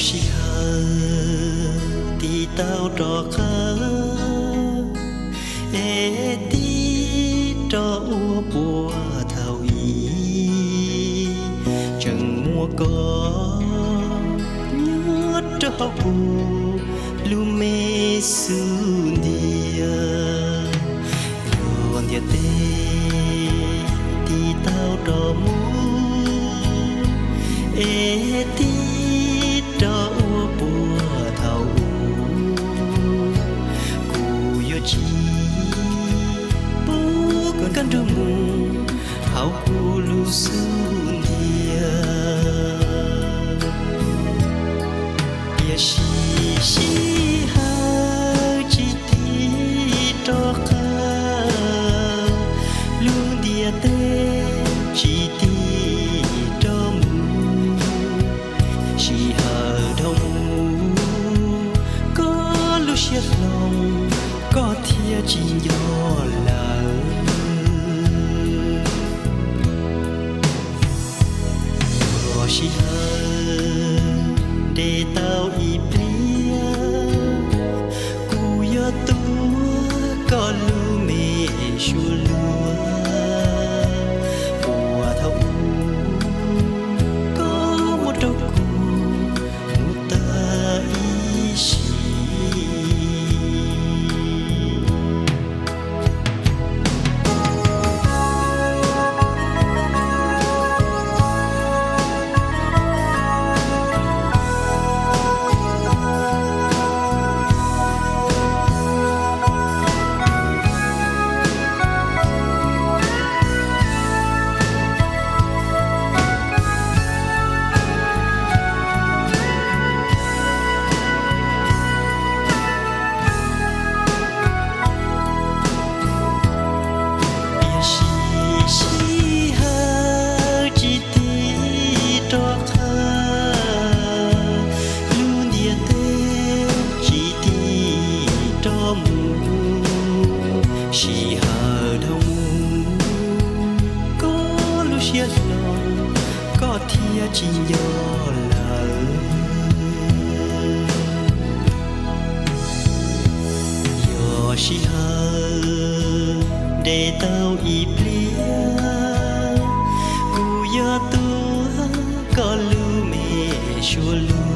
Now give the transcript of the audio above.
chỉ hờ thì tao trò khờ ê tí trò ua bùa thầu ý chẳng mua có nhớ trò bù lu mê sư địa yon địa tê thì tao trò mu ê tí trò ua bùa thầu cụ yo chi bố còn căn trâu mù hào cụ lu sư địa bia shi ha chi tí trò khờ lu địa tê chi tí chỉ hờ đông có lúc siết lòng có thia chỉ nhỏ là có chỉ hờ để tao y bia cu yo tua có lu mê chua lúa bùa thâu có một đâu chỉ hờ đông có lúc siết lòng có thia chỉ nhỏ là yo chỉ hờ để tao y bia cu yo tua có lu mê chua lu